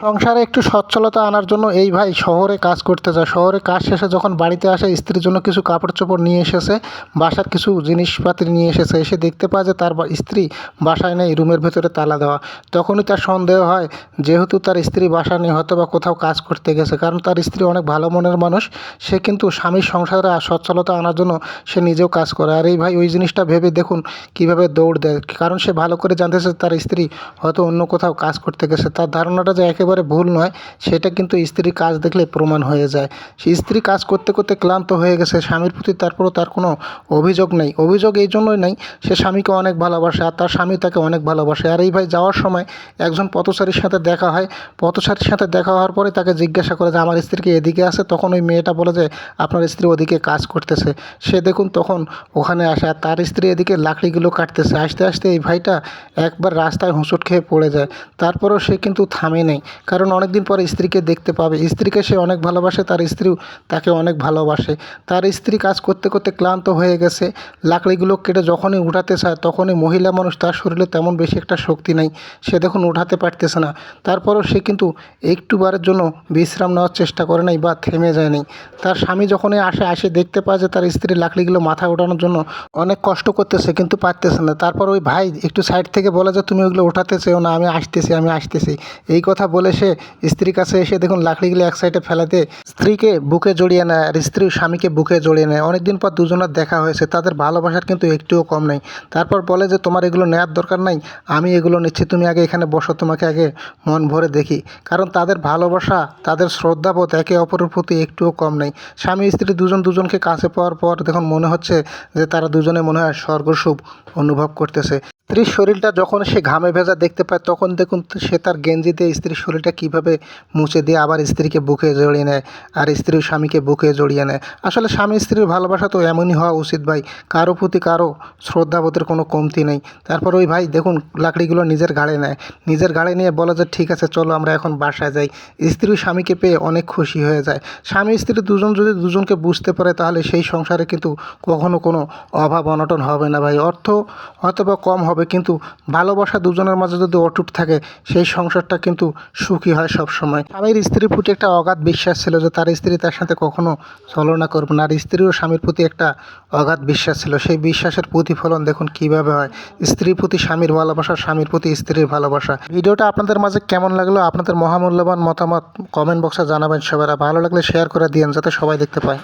সংসারে একটু সচ্ছলতা আনার জন্য এই ভাই শহরে কাজ করতে যায়। শহরে কাজ শেষে যখন বাড়িতে আসে, স্ত্রীর জন্য কিছু কাপড় চোপড় নিয়ে এসেছে, বাসার কিছু জিনিসপাতি নিয়ে এসেছে। এসে দেখতে পায় যে তার স্ত্রী বাসায় নেই, রুমের ভেতরে তালা দেওয়া। তখনই তার সন্দেহ হয়, যেহেতু তার স্ত্রী বাসা নেই, হয়তো বা কোথাও কাজ করতে গেছে। কারণ তার স্ত্রী অনেক ভালো মনের মানুষ, সে কিন্তু স্বামীর সংসারে সচ্ছলতা আনার জন্য সে নিজেও কাজ করে। আর এই ভাই ওই জিনিসটা ভেবে দেখুন কীভাবে দৌড় দেয়, কারণ সে ভালো করে জানতেছে তার স্ত্রী হয়তো অন্য কোথাও কাজ করতে গেছে। তার ধারণাটা যে একেবারে ভুল নয়, সেটা কিন্তু স্ত্রীর কাজ দেখলে প্রমাণ হয়ে যায়। সে স্ত্রী কাজ করতে করতে ক্লান্ত হয়ে গেছে, স্বামীর প্রতি তারপরও তার কোনো অভিযোগ নেই। অভিযোগ এই জন্যই নেই, সে স্বামীকে অনেক ভালোবাসে আর তার স্বামী তাকে অনেক ভালোবাসে। আর এই ভাই যাওয়ার সময় একজন পথচারীর সাথে দেখা হয়। পথচারীর সাথে দেখা হওয়ার পরে তাকে জিজ্ঞাসা করে যে আমার স্ত্রী কি এদিকে আছে? তখন ওই মেয়েটা বলে যে আপনার স্ত্রী ওদিকে কাজ করতেছে। সে দেখুন তখন ওখানে আসে আর তার স্ত্রী এদিকে লাকড়িগুলো কাটতেছে। আস্তে আস্তে এই ভাইটা একবার রাস্তায় হোঁচট খেয়ে পড়ে যায়। তারপরেও সে কিন্তু থামে নেই, কারণ অনেকদিন পরে স্ত্রীকে দেখতে পাবে। স্ত্রীকে সে অনেক ভালোবাসে, তার স্ত্রীও তাকে অনেক ভালোবাসে। তার স্ত্রী কাজ করতে করতে ক্লান্ত হয়ে গেছে। লাকড়িগুলো কেটে যখনই উঠাতে চায়, তখনই মহিলা মানুষ, তার শরীরে তেমন বেশি একটা শক্তি নেই, সে দেখুন উঠাতে পারতেছে না। তারপরও সে কিন্তু একটুবারের জন্য বিশ্রাম নেওয়ার চেষ্টা করে নাই বা থেমে যায় নাই। তার স্বামী যখনই আসে দেখতে পায় যে তার স্ত্রী লাকড়িগুলো মাথায় ওঠানোর জন্য অনেক কষ্ট করতেছে, কিন্তু পারতেছে না। তারপর ওই ভাই একটু সাইড থেকে বলে যে তুমি ওগুলো ওঠাতে চেও না, আমি আসতেছি। এই কথা বলে সে স্ত্রীর কাছে এসে দেখুন লাকড়িগুলো এক সাইডে ফেলাতে স্ত্রীকে বুকে জড়িয়ে নেয় আর স্ত্রী স্বামীকে বুকে জড়িয়ে নেয়। অনেকদিন পর দুজনের দেখা হয়েছে, তাদের ভালোবাসার কিন্তু একটুও কম নেই। তারপর বলে যে তোমার এগুলো নেওয়ার দরকার নাই, আমি এগুলো নিচ্ছি, তুমি আগে এখানে বসো, তোমাকে আগে মন ভরে দেখি। কারণ তাদের ভালোবাসা, তাদের শ্রদ্ধাবোধ একে অপরের প্রতি একটুও কম নেই। স্বামী স্ত্রী দুজনকে কাছে পাওয়ার পর দেখুন মনে হচ্ছে যে তারা দুজনে মনে হয় স্বর্গসুখ অনুভব করতেছে। স্ত্রীর শরীরটা যখন সে ঘামে ভেজা দেখতে পায়, তখন দেখুন সে তার গেঞ্জি দিয়ে স্ত্রীর শরীরটা কীভাবে মুছে দিয়ে আবার স্ত্রীকে বুকে জড়িয়ে নেয় আর স্ত্রী স্বামীকে বুকে জড়িয়ে নেয়। আসলে স্বামী স্ত্রীর ভালোবাসা তো এমনই হওয়া উচিত ভাই, কারো প্রতি কারো শ্রদ্ধাবোধের কোনো কমতি নেই। তারপর ওই ভাই দেখুন লাকড়িগুলো নিজের ঘাড়ে নেয়, নিজের ঘাড়ে নিয়ে বলে যে ঠিক আছে চলো আমরা এখন বাসায় যাই। স্ত্রী স্বামীকে পেয়ে অনেক খুশি হয়ে যায়। স্বামী স্ত্রী দুজন যদি দুজনকে বুঝতে পারে, তাহলে সেই সংসারে কিন্তু কখনো কোনো অভাব অনটন হবে না ভাই। অর্থ হয়তো বা কম হবে, কিন্তু ভালোবাসা দুজনের মাঝে যদি অটুট থাকে, সেই সংসারটা কিন্তু সুখী হয় সবসময়। স্বামীর স্ত্রীর প্রতি একটা অগাধ বিশ্বাস ছিল যে তার স্ত্রী তার সাথে কখনো ছলনা করবে না, আর স্ত্রীও স্বামীর প্রতি একটা অগাধ বিশ্বাস ছিল। সেই বিশ্বাসের প্রতিফলন দেখুন কিভাবে হয়, স্ত্রীর প্রতি স্বামীর ভালোবাসা, স্বামীর প্রতি স্ত্রীর ভালোবাসা। ভিডিওটা আপনাদের মাঝে কেমন লাগলো, আপনাদের মহামূল্যবান মতামত কমেন্ট বক্সে জানাবেন। সবাই ভালো লাগলে শেয়ার করে দিন যাতে সবাই দেখতে পায়।